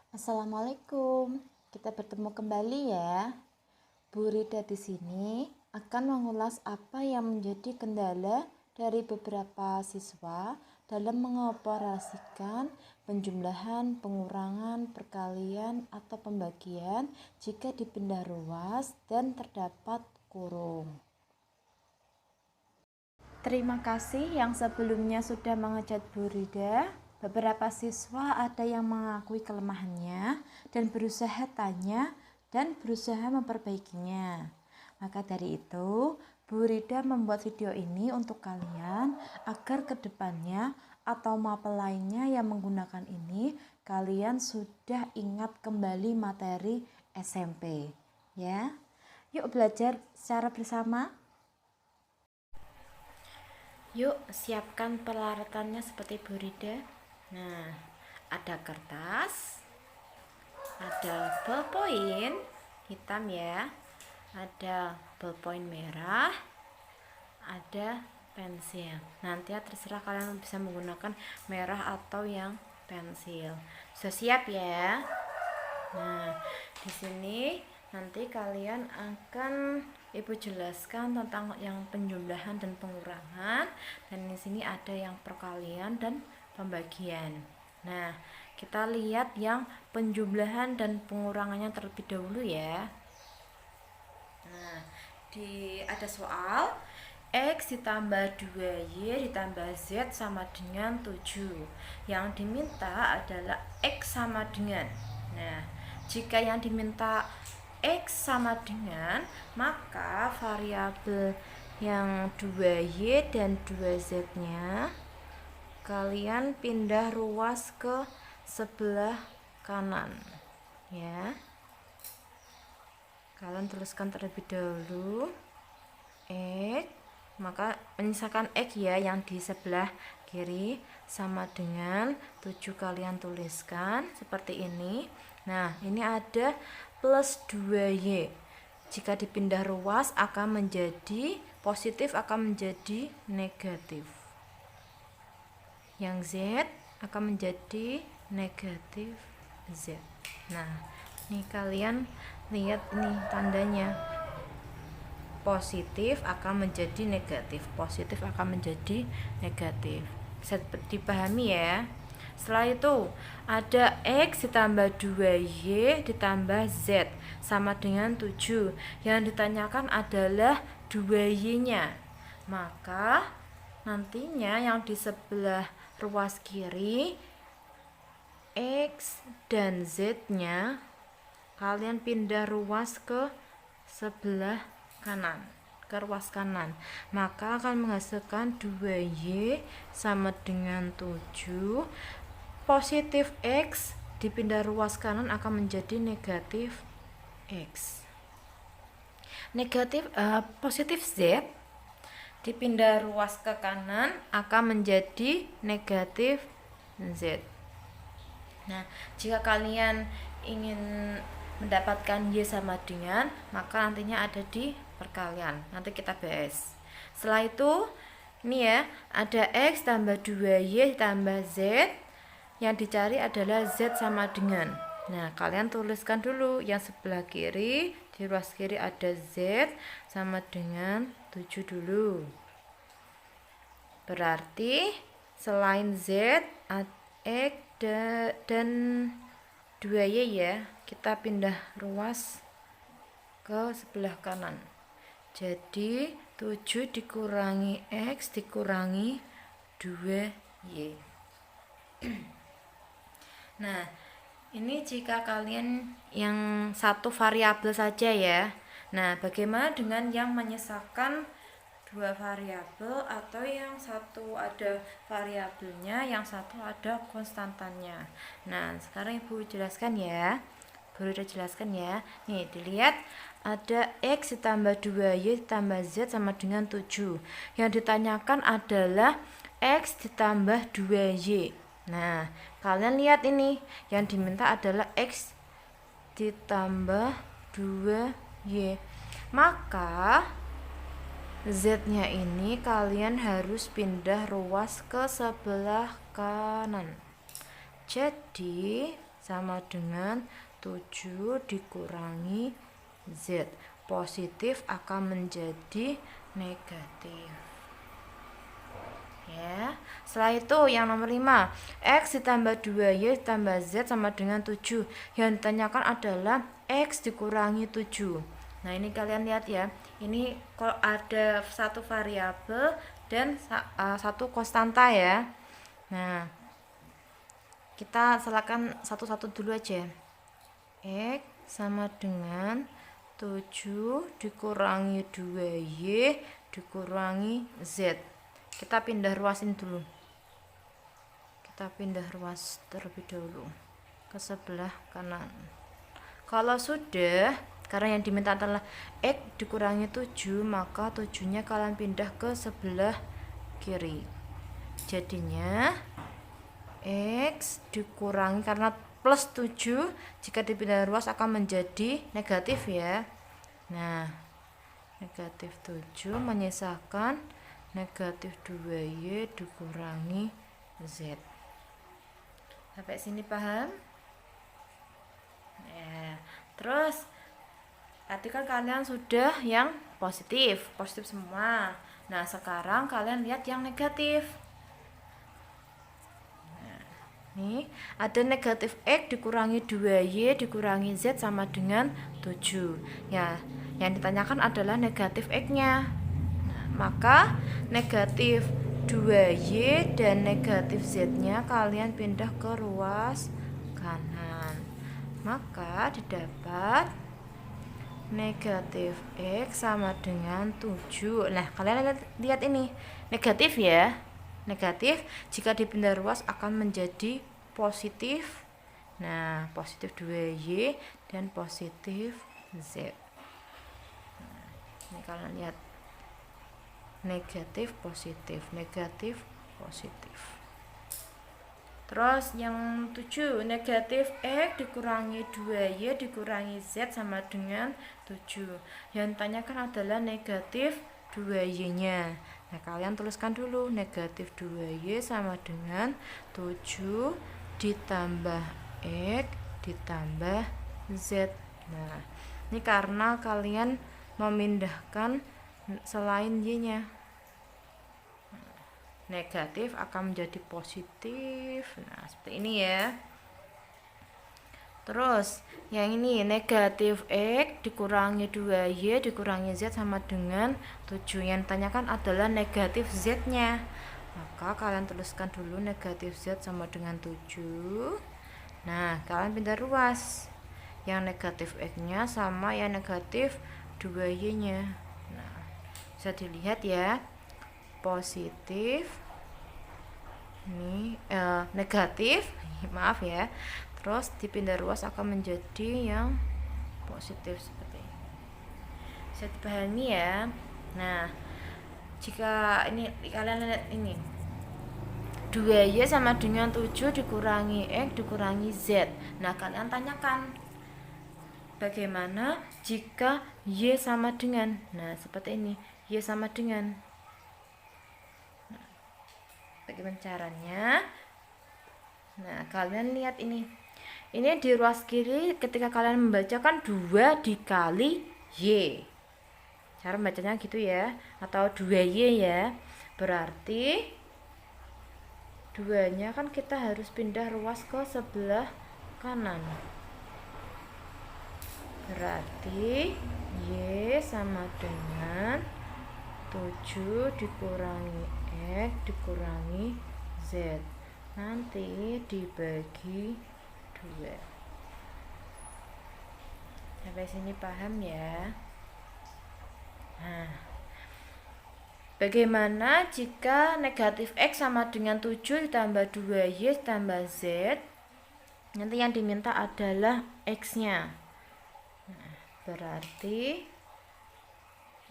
Assalamualaikum. Kita bertemu kembali ya. Bu Rida di sini akan mengulas apa yang menjadi kendala dari beberapa siswa dalam mengoperasikan penjumlahan, pengurangan, perkalian, atau pembagian jika dipindah ruas dan terdapat kurung. Terima kasih yang sebelumnya sudah mengecat Bu Rida. Beberapa siswa ada yang mengakui kelemahannya dan berusaha tanya dan berusaha memperbaikinya. Maka dari itu, Bu Rida membuat video ini untuk kalian agar kedepannya atau mapel lainnya yang menggunakan ini kalian sudah ingat kembali materi SMP. Ya, yuk belajar secara bersama. Yuk siapkan peralatannya seperti Bu Rida. Nah, ada kertas, ada ballpoint hitam ya, ada ballpoint merah, ada pensil. Nanti ya terserah kalian bisa menggunakan merah atau yang pensil. Sudah siap ya? Nah, di sini nanti kalian akan Ibu jelaskan tentang yang penjumlahan dan pengurangan, dan di sini ada yang perkalian dan pembagian. Nah, kita lihat yang penjumlahan dan pengurangannya terlebih dahulu ya. Nah, ada soal X ditambah 2Y ditambah Z sama dengan 7. Yang diminta adalah X sama dengan. Nah, jika yang diminta X sama dengan, maka variabel yang 2Y dan 2Z nya kalian pindah ruas ke sebelah kanan ya. Kalian tuliskan terlebih dahulu X, maka menyisakan X ya yang di sebelah kiri sama dengan 7, kalian tuliskan seperti ini. Nah, ini ada plus 2Y. Jika dipindah ruas akan menjadi positif, akan menjadi negatif. Yang Z akan menjadi negatif Z. Nah, ini kalian lihat nih tandanya. Positif akan menjadi negatif, positif akan menjadi negatif. Bisa dipahami ya. Setelah itu ada X ditambah 2Y ditambah Z sama dengan 7. Yang ditanyakan adalah 2Y nya. Maka nantinya yang di sebelah ruas kiri X dan Z nya kalian pindah ruas ke sebelah kanan, ke ruas kanan, maka akan menghasilkan 2Y sama dengan 7. Positif X dipindah ruas kanan akan menjadi negatif X. Positif Z dipindah ruas ke kanan akan menjadi negatif Z. Nah, jika kalian ingin mendapatkan Y sama dengan, maka nantinya ada di perkalian. Nanti kita bahas. Setelah itu, ini ya, ada X tambah 2Y tambah Z. Yang dicari adalah Z sama dengan. Nah, kalian tuliskan dulu yang sebelah kiri, di ruas kiri ada Z sama dengan 7 dulu. Berarti selain Z, X dan 2Y ya, kita pindah ruas ke sebelah kanan. Jadi 7 dikurangi X dikurangi 2Y. Nah, ini jika kalian yang satu variabel saja ya. Nah, bagaimana dengan yang menyisakan dua variabel atau yang satu ada variabelnya, yang satu ada konstantannya? Nah, sekarang Ibu jelaskan ya. Baru udah jelaskan ya. Nih, dilihat ada X ditambah 2Y ditambah Z sama dengan 7. Yang ditanyakan adalah X ditambah 2Y. Nah, kalian lihat ini, yang diminta adalah X ditambah 2Y. Maka Z-nya ini kalian harus pindah ruas ke sebelah kanan. Jadi sama dengan 7 dikurangi Z. Positif akan menjadi negatif. Ya. Setelah itu yang nomor 5, X ditambah 2Y ditambah Z sama dengan 7. Yang ditanyakan adalah X dikurangi 7. Nah, ini kalian lihat ya. Ini kalau ada satu variabel dan satu konstanta ya. Nah, kita silakan satu-satu dulu aja. X sama dengan 7 dikurangi 2Y dikurangi Z. Kita pindah ruasin dulu. Kita pindah ruas terlebih dahulu ke sebelah kanan. Kalau sudah, karena yang diminta adalah X dikurangi 7, maka 7-nya kalian pindah ke sebelah kiri. Jadinya X dikurangi, karena plus 7 jika dipindah ruas akan menjadi negatif ya. Nah, negatif 7 menyisakan negatif 2Y dikurangi Z. Sampai sini paham? Ya. Terus tadi kan kalian sudah yang positif semua. Nah, sekarang kalian lihat yang negatif. Nih, ada negatif X dikurangi 2Y dikurangi Z sama dengan 7. Ya, yang ditanyakan adalah negatif X-nya. Nah, maka negatif 2Y dan negatif Z-nya kalian pindah ke ruas kanan. Maka didapat negatif X sama dengan 7. Nah, kalian lihat ini. Negatif ya. Negatif jika dipindah ruas akan menjadi positif. Nah, positif 2Y dan positif Z. Nah, ini kalian lihat. Negatif positif, negatif positif. Terus yang 7, negatif X dikurangi 2Y dikurangi Z sama dengan 7. Yang ditanyakan adalah negatif 2Y-nya. Nah, kalian tuliskan dulu negatif 2Y sama dengan 7 ditambah X ditambah Z. Nah, ini karena kalian memindahkan selain Y-nya. Negatif akan menjadi positif. Nah, seperti ini ya. Terus yang ini negatif X dikurangi 2Y dikurangi Z sama dengan 7. Yang ditanyakan adalah negatif Z-nya. Maka kalian tuliskan dulu negatif Z sama dengan 7. Nah, kalian pindah ruas. Yang negatif X-nya sama yang negatif 2Y-nya. Nah, bisa dilihat ya. Positif. Ini negatif. Maaf ya. Terus dipindah ruas akan menjadi yang positif seperti ini. Bisa dipahami ya. Nah, jika ini kalian lihat ini 2Y sama dengan 7 dikurangi X dikurangi Z. Nah, kalian tanyakan bagaimana jika Y sama dengan. Nah, seperti ini. Y sama dengan. Nah, bagaimana caranya? Nah, kalian lihat ini. Ini di ruas kiri ketika kalian membacakan 2 dikali Y. Cara bacanya gitu ya. Atau 2Y ya. Berarti 2-nya kan kita harus pindah ruas ke sebelah kanan. Berarti Y sama dengan 7 dikurangi X dikurangi Z. Nanti dibagi 2. Sampai sini paham ya? Nah, bagaimana jika negatif X sama dengan 7 ditambah 2Y ditambah Z? Nanti yang diminta adalah X-nya. Nah, berarti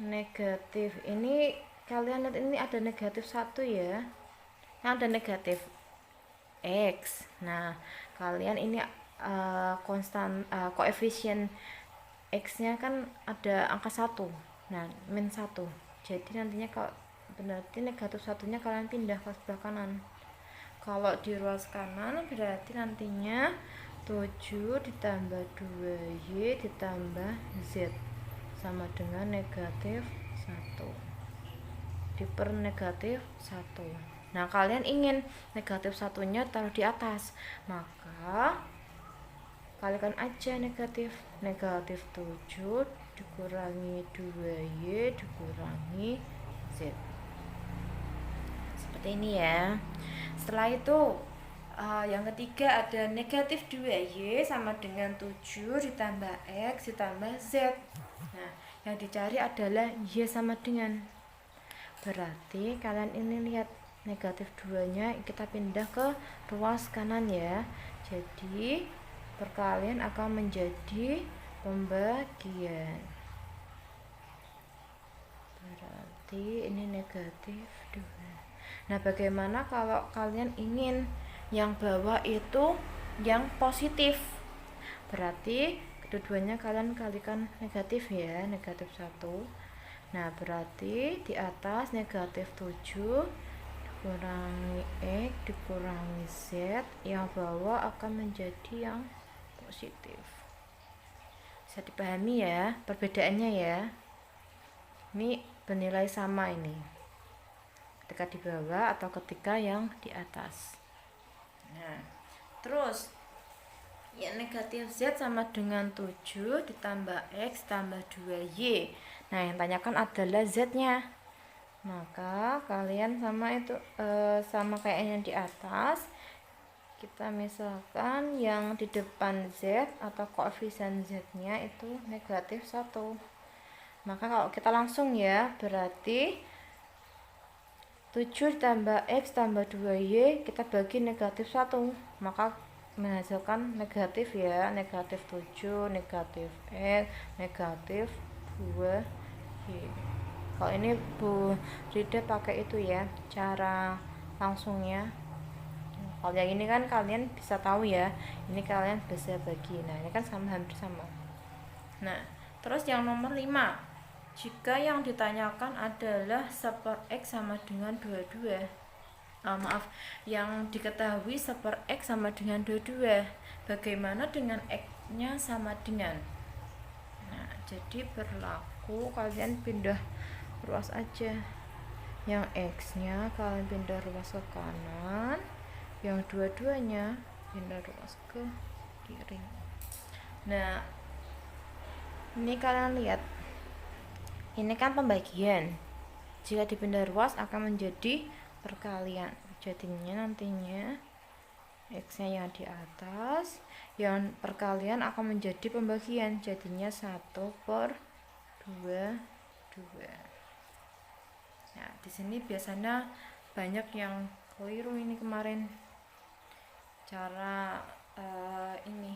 negatif ini, kalian lihat ini ada negatif 1 ya. Yang ada negatif X. Nah, kalian ini konstan koefisien X-nya kan ada angka 1. Nah, min 1. Jadi nantinya kalau berarti negatif 1-nya kalian pindah ke sebelah kanan. Kalau di ruas kanan berarti nantinya 7 ditambah 2Y ditambah Z sama dengan negatif 1 diper negatif 1. Nah, kalian ingin negatif satunya taruh di atas, maka kalikan aja negatif 7 dikurangi 2Y dikurangi Z. Seperti ini ya. Setelah itu yang ketiga ada negatif 2Y sama dengan 7 ditambah X ditambah Z. Nah, yang dicari adalah Y sama dengan. Berarti kalian ini lihat negatif 2 nya kita pindah ke ruas kanan ya. Jadi perkalian akan menjadi pembagian. Berarti ini negatif 2. Nah, bagaimana kalau kalian ingin yang bawah itu yang positif? Berarti kedua-duanya kalian kalikan negatif ya, negatif 1. Nah, berarti di atas negatif 7 dikurangi X dikurangi Z, yang bawah akan menjadi yang positif. Bisa dipahami ya perbedaannya ya. Ini bernilai sama ini ketika di bawah atau ketika yang di atas. Nah, terus ya negatif Z sama dengan 7 ditambah X tambah 2Y. Nah, yang tanyakan adalah Z-nya. Maka kalian sama itu sama kayak yang di atas. Kita misalkan yang di depan Z atau koefisien Z-nya itu negatif 1. Maka kalau kita langsung ya, berarti 7 tambah X tambah 2Y kita bagi negatif 1. Maka menghasilkan negatif ya, negatif 7, negatif X, negatif 2Y. Kalau ini Bu Rida pakai itu ya, cara langsungnya. Kalau yang ini kan kalian bisa tahu ya, ini kalian bisa bagi. Nah, ini kan sama, hampir sama. Nah, terus yang nomor 5, jika yang ditanyakan adalah 1/X sama dengan 22. Yang diketahui 1/X sama dengan 22. Bagaimana dengan X-nya sama dengan? Nah, jadi berlaku kalian pindah ruas aja. Yang X-nya kalian pindah ruas ke kanan, yang dua-duanya pindah ruas ke kiri. Nah, ini kalian lihat, ini kan pembagian. Jika dipindah ruas akan menjadi perkalian. Jadinya nantinya X-nya yang di atas, yang perkalian akan menjadi pembagian. Jadinya 1/22. Nah, di sini biasanya banyak yang keliru ini kemarin. Cara ini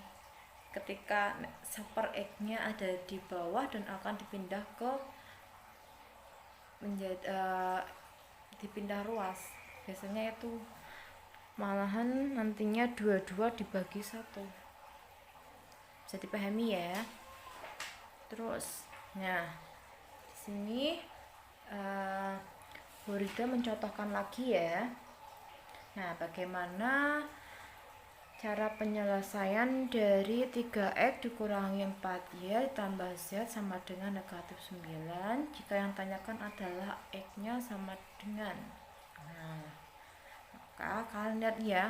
ketika 1/X-nya ada di bawah dan akan dipindah ke dipindah ruas, biasanya itu malahan nantinya 22 dibagi 1. Bisa dipahami ya. Terus, nah di sini Bu Rida mencontohkan lagi ya. Nah, bagaimana cara penyelesaian dari 3X dikurangi 4Y ditambah Z sama dengan negatif 9 jika yang tanyakan adalah X-nya sama dengan. Nah, maka kalian lihat ya,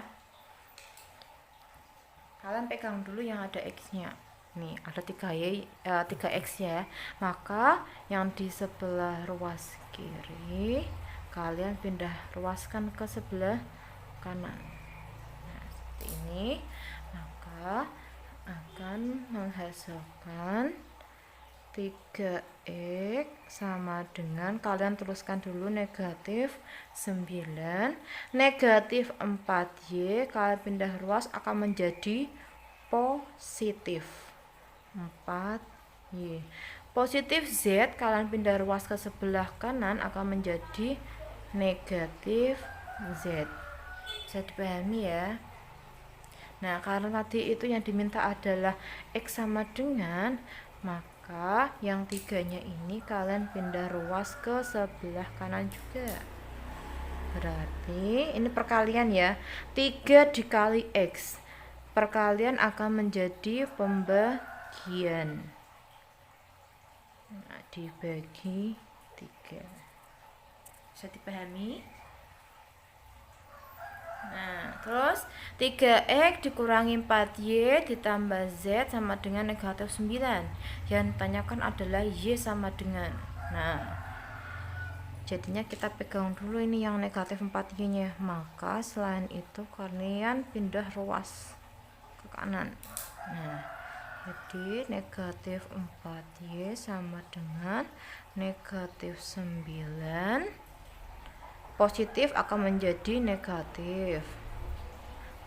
kalian pegang dulu yang ada X-nya. Nih, ada 3X ya. Maka yang di sebelah ruas kiri kalian pindah ruaskan ke sebelah kanan. Nah, seperti ini. Maka akan menghasilkan 3X sama dengan, kalian tuliskan dulu negatif 9, negatif 4Y kalian pindah ruas akan menjadi positif 4Y. Positif Z kalian pindah ruas ke sebelah kanan akan menjadi negatif Z. Bisa dipahami ya. Nah, karena tadi itu yang diminta adalah X sama dengan, maka yang 3-nya ini kalian pindah ruas ke sebelah kanan juga. Berarti ini perkalian ya, 3 dikali X perkalian akan menjadi pembagian. Nah, dibagi 3. Bisa dipahami? Nah, terus 3x dikurangi 4y ditambah z sama dengan negatif 9. Yang ditanyakan adalah y sama dengan. Nah, jadinya kita pegang dulu ini yang negatif 4y nya. Maka selain itu kalian pindah ruas ke kanan. Nah, jadi negatif 4y sama dengan negatif 9. Positif akan menjadi negatif,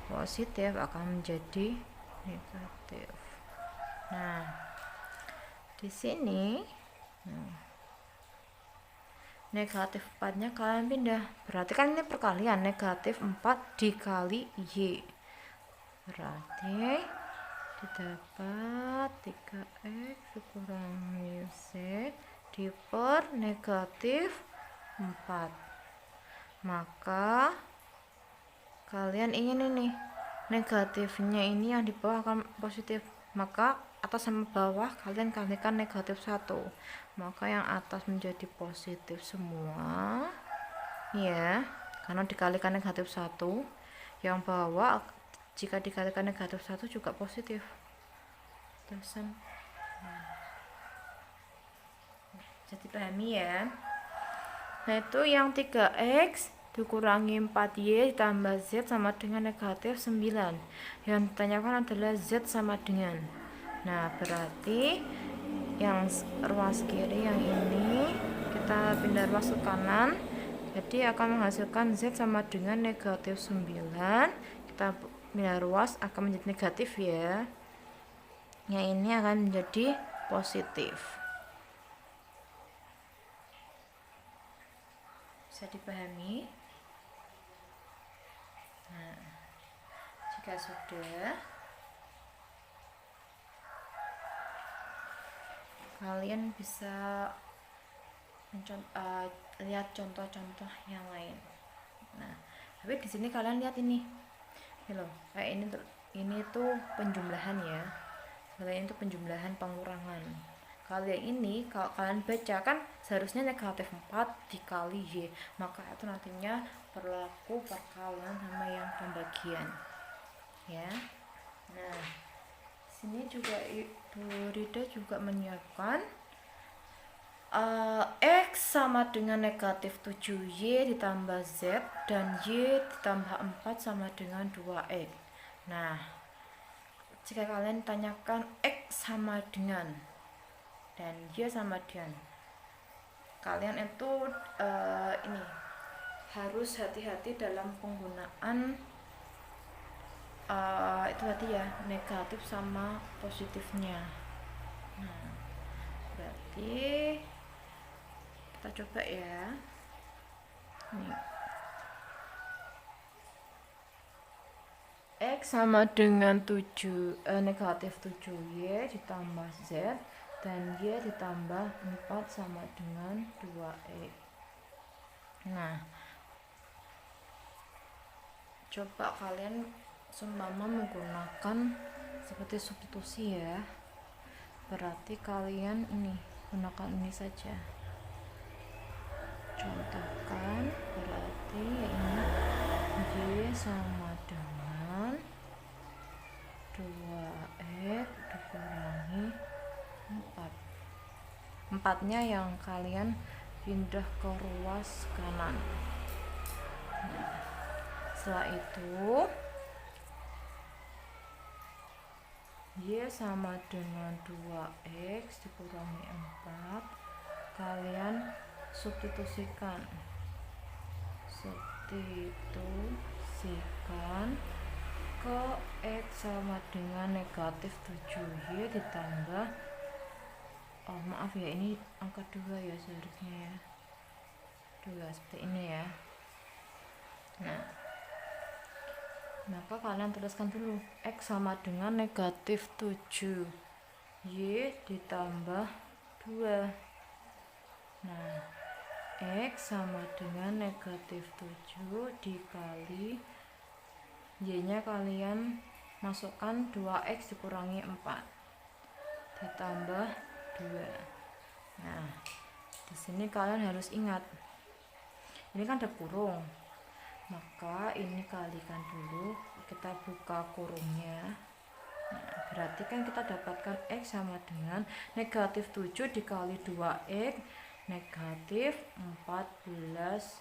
positif akan menjadi negatif. Nah, di sini negatif 4 nya kalian pindah, berarti kan ini perkalian, negatif 4 dikali y, berarti didapat 3x dikurangi z diper negatif 4. Maka kalian ingin ini negatifnya ini yang di bawah akan positif, maka atas sama bawah kalian kalikan negatif 1, maka yang atas menjadi positif semua ya, karena dikalikan negatif 1. Yang bawah jika dikalikan negatif 1 juga positif. Terusan jadi pahami ya. Nah, itu yang 3x dikurangi 4y ditambah z sama dengan negatif 9. Yang ditanyakan adalah z sama dengan. Nah, berarti yang ruas kiri yang ini kita pindah ruas ke kanan, jadi akan menghasilkan z sama dengan negatif 9. Kita pindah ruas akan menjadi negatif ya. Yang ini akan menjadi positif. Bisa dipahami? Nah, jika sudah, kalian bisa lihat contoh-contoh yang lain. Nah, tapi di sini kalian lihat ini loh, kayak ini tuh penjumlahan ya. Kalian itu penjumlahan pengurangan. Kalian ini kalau kalian baca kan seharusnya negatif 4 dikali y, maka itu nantinya berlaku perkalian sama yang pembagian ya. Nah, sini juga Ibu Rida juga menyiapkan x sama dengan negatif 7y ditambah z dan y ditambah 4 sama dengan 2x. Nah, jika kalian tanyakan x sama dengan dan y sama dengan, kalian itu ini harus hati-hati dalam penggunaan itu tadi ya, negatif sama positifnya. Nah, berarti kita coba ya. Nih, x sama dengan negatif 7y ditambah z dan y ditambah 4 sama dengan 2x. Nah, coba kalian seumpama menggunakan seperti substitusi ya. Berarti kalian ini gunakan ini saja. Contohkan, berarti ini y sama dengan 2x dikurangi 4. 4-nya yang kalian pindah ke ruas kanan. Nah, setelah itu y sama dengan 2x dikurangi 4, kalian substitusikan ke x sama dengan negatif 7y ditambah maaf ya, ini angka 2 ya seharusnya ya, 2 seperti ini ya. Nah, maka kalian tuliskan dulu x sama dengan negatif 7y ditambah 2. Nah, x sama dengan negatif 7 dikali y nya kalian masukkan 2x dikurangi 4 ditambah 2. Nah, di sini kalian harus ingat, ini kan ada kurung, maka ini kalikan dulu, kita buka kurungnya. Nah, berarti kan kita dapatkan x sama dengan negatif 7 dikali 2x, negatif 14x.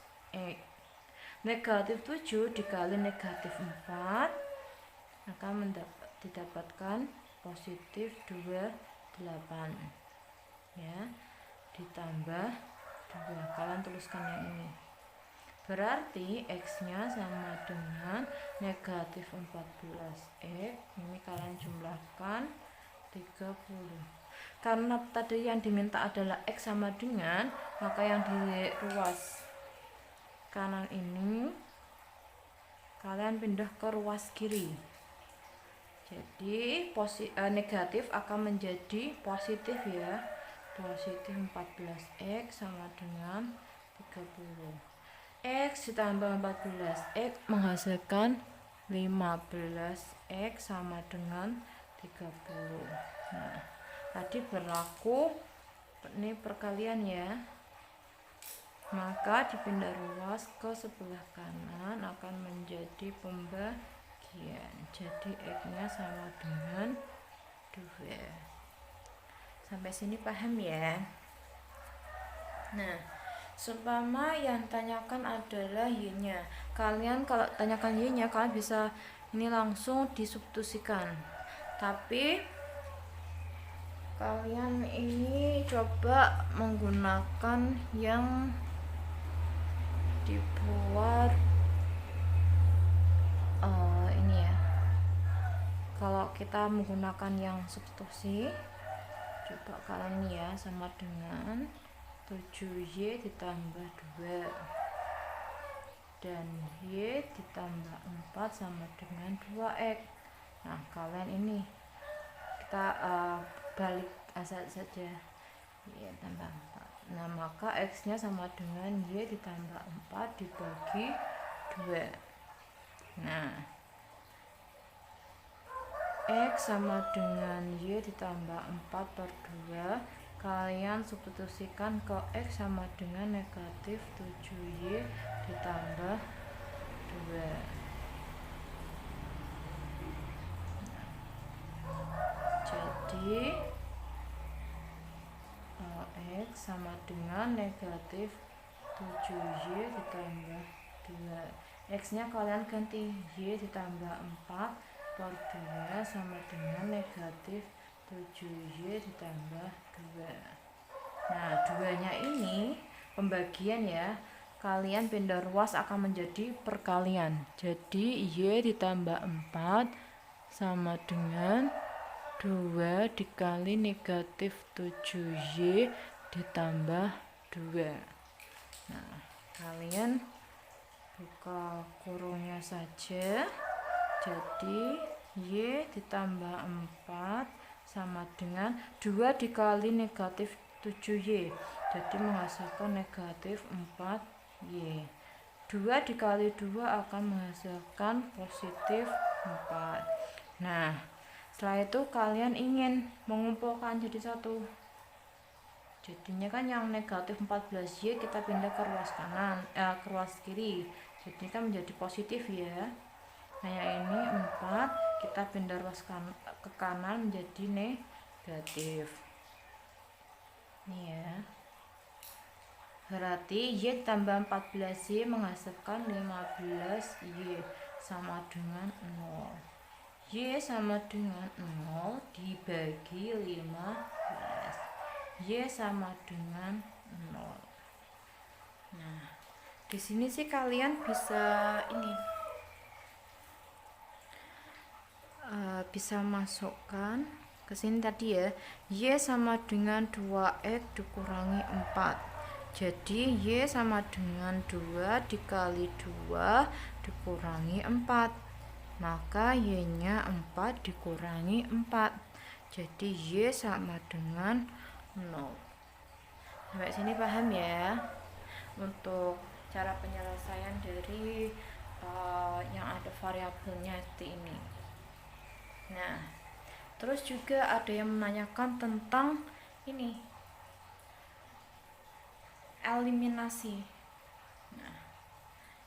Negatif 7 dikali negatif 4 akan didapatkan positif 28 ya, ditambah 2. Kalian tuliskan yang ini, berarti x nya sama dengan negatif 14x. Ini kalian jumlahkan 30. Karena tadi yang diminta adalah x sama dengan, maka yang di ruas kanan ini kalian pindah ke ruas kiri. Jadi negatif akan menjadi positif ya. Positif 14x sama dengan 30. X ditambah 14x menghasilkan 15x sama dengan 30. Nah, tadi berlaku ini perkalian ya. Maka dipindah ruas ke sebelah kanan akan menjadi pembagian. Jadi x-nya sama dengan 2. Sampai sini paham ya? Nah, seumpama yang tanyakan adalah y-nya. Kalian kalau tanyakan y-nya, kalian bisa ini langsung disubstitusikan. Tapi kalian ini coba menggunakan yang dibuat ini ya. Kalau kita menggunakan yang substitusi, coba kalian ya, sama dengan 7y ditambah 2 dan y ditambah 4 sama dengan 2x. Nah, kalian ini kita balik saja, y tambah 4. Nah, maka x nya sama dengan y ditambah 4 dibagi 2. Nah, x sama dengan y ditambah 4 per 2, kalian substitusikan ke x sama dengan negatif 7y ditambah 2. Jadi x sama dengan negatif 7y ditambah 2. X nya kalian ganti y ditambah 4 per 2 sama dengan negatif 7y ditambah 2. Nah, 2 nya ini pembagian ya, kalian pindah ruas akan menjadi perkalian. Jadi y ditambah 4 sama dengan 2 dikali negatif 7y ditambah 2. Nah, kalian buka kurungnya saja. Jadi y ditambah 4 sama dengan 2 dikali negatif 7y, jadi menghasilkan negatif 4y. 2 dikali 2 akan menghasilkan positif 4. Nah, setelah itu kalian ingin mengumpulkan jadi satu, jadinya kan yang negatif 14y kita pindah ke ruas kanan, ke ruas kiri, jadi kan menjadi positif ya. Nah, yang ini 4 kita pindah ruas ke kanan menjadi negatif. Ini ya, berarti y tambah 14y menghasilkan 15y sama dengan 0. Y sama dengan 0 dibagi 15, y sama dengan 0. Nah, di sini sih kalian bisa ini bisa masukkan ke sini tadi ya, y sama dengan 2x dikurangi 4. Jadi y sama dengan 2 dikali 2 dikurangi 4, maka y nya 4 dikurangi 4, jadi y sama dengan 0. Sampai sini paham ya? Untuk cara penyelesaian dari yang ada variabelnya seperti ini. Nah, terus juga ada yang menanyakan tentang ini, eliminasi. Nah,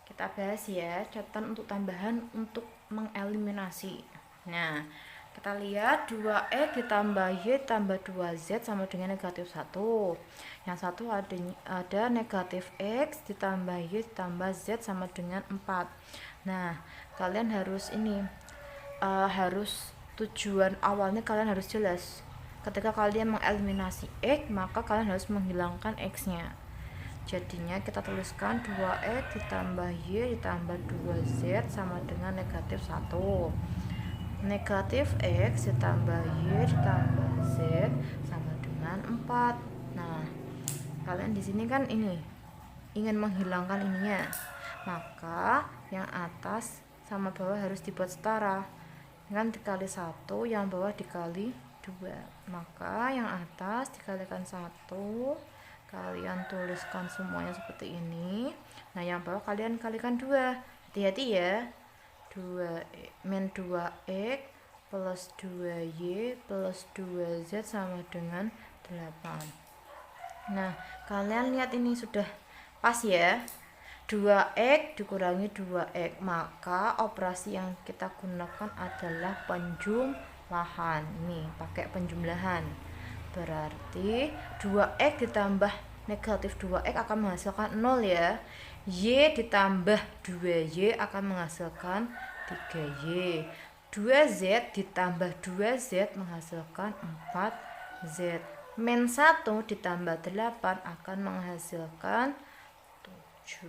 kita bahas ya, catatan untuk tambahan untuk mengeliminasi. Nah, kita lihat 2x ditambah y tambah 2z sama dengan negatif 1. Yang satu ada negatif x ditambah y ditambah z sama dengan 4. Nah, kalian harus ini, harus tujuan awalnya kalian harus jelas. Ketika kalian mengeliminasi x, maka kalian harus menghilangkan x-nya. Jadinya kita tuliskan 2x ditambah y ditambah 2z sama dengan negatif 1. Negatif x ditambah y ditambah z sama dengan 4. Nah, kalian di sini kan ini ingin menghilangkan ininya, maka yang atas sama bawah harus dibuat setara. Kan dikali 1, yang bawah dikali 2. Maka yang atas dikalikan 1, kalian tuliskan semuanya seperti ini. Nah, yang bawah kalian kalikan 2. Hati-hati ya. 2x plus 2y plus 2z sama dengan 8. Nah, kalian lihat ini sudah pas ya. 2x dikurangi 2x, maka operasi yang kita gunakan adalah penjumlahan. Nih, pakai penjumlahan. Berarti 2x ditambah negatif 2x akan menghasilkan 0 ya. Y ditambah 2y akan menghasilkan 3y. 2z ditambah 2z menghasilkan 4z. Min 1 ditambah 8 akan menghasilkan 7.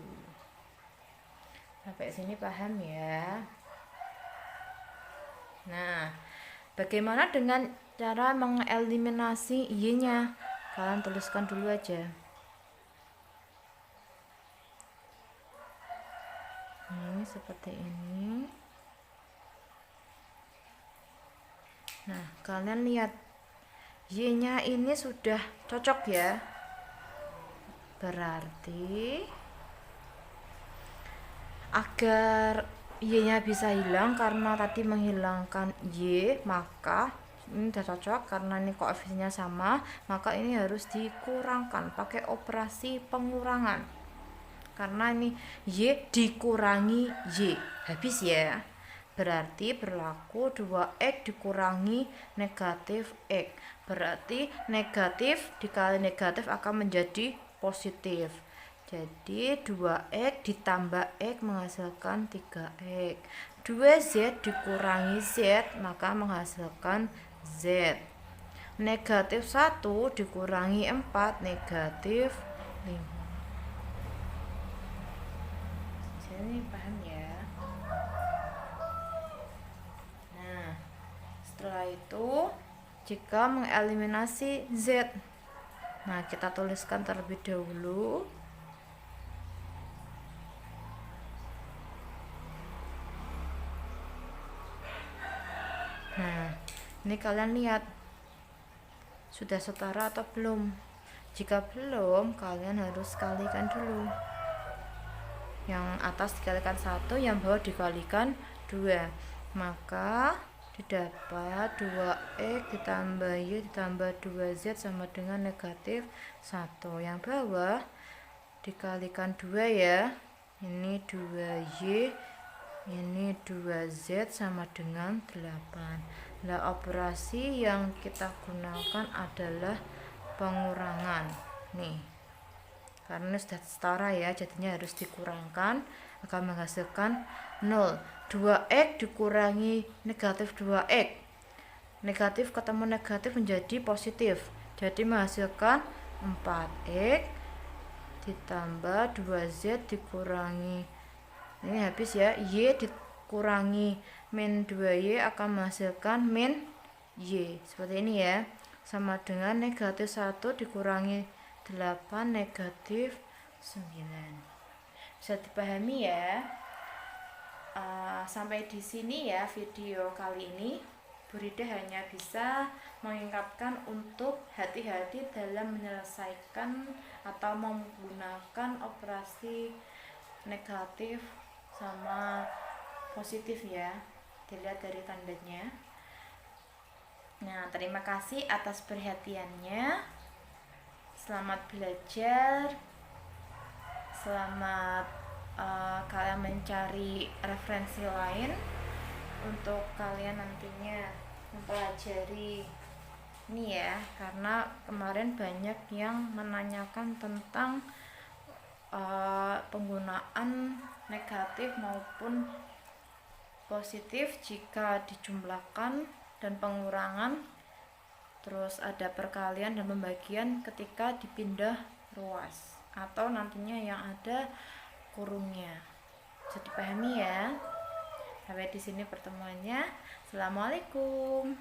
Sampai sini paham ya? Nah, bagaimana dengan cara mengeliminasi y-nya? Kalian tuliskan dulu aja. Ini seperti ini. Nah, kalian lihat y-nya ini sudah cocok ya. Berarti agar y-nya bisa hilang karena tadi menghilangkan y, maka ini sudah cocok karena ini koefisiennya sama, maka ini harus dikurangkan pakai operasi pengurangan. Karena ini y dikurangi y, habis ya. Berarti berlaku 2x dikurangi negatif x. Berarti negatif dikali negatif akan menjadi positif. Jadi 2x ditambah x menghasilkan 3x. 2z dikurangi z maka menghasilkan z. Negatif 1 dikurangi 4 negatif 5. Ini paham ya? Nah, setelah itu jika mengeliminasi z, nah kita tuliskan terlebih dahulu. Nah, ini kalian lihat sudah setara atau belum? Jika belum, kalian harus kalikan dulu. Yang atas dikalikan 1, yang bawah dikalikan 2. Maka didapat 2x ditambah y ditambah 2z sama dengan negatif 1. Yang bawah dikalikan 2 ya. Ini 2y, ini 2z sama dengan 8. Nah, operasi yang kita gunakan adalah pengurangan. Nih, karena sudah setara ya, jadinya harus dikurangkan akan menghasilkan 0. 2x dikurangi negatif 2x, negatif ketemu negatif menjadi positif, jadi menghasilkan 4x ditambah 2z dikurangi, ini habis ya, y dikurangi min 2y akan menghasilkan min y, seperti ini ya, sama dengan negatif 1 dikurangi 8 negatif 9. Bisa dipahami ya? Sampai di sini ya video kali ini. Burida hanya bisa mengingatkan untuk hati-hati dalam menyelesaikan atau menggunakan operasi negatif sama positif ya. Dilihat dari tandanya. Nah, terima kasih atas perhatiannya. Selamat belajar. Selamat kalian mencari referensi lain untuk kalian nantinya mempelajari ini ya, karena kemarin banyak yang menanyakan tentang penggunaan negatif maupun positif jika dijumlahkan dan pengurangan, terus ada perkalian dan pembagian ketika dipindah ruas atau nantinya yang ada kurungnya. Bisa dipahami ya. Sampai di sini pertemuannya. Assalamualaikum.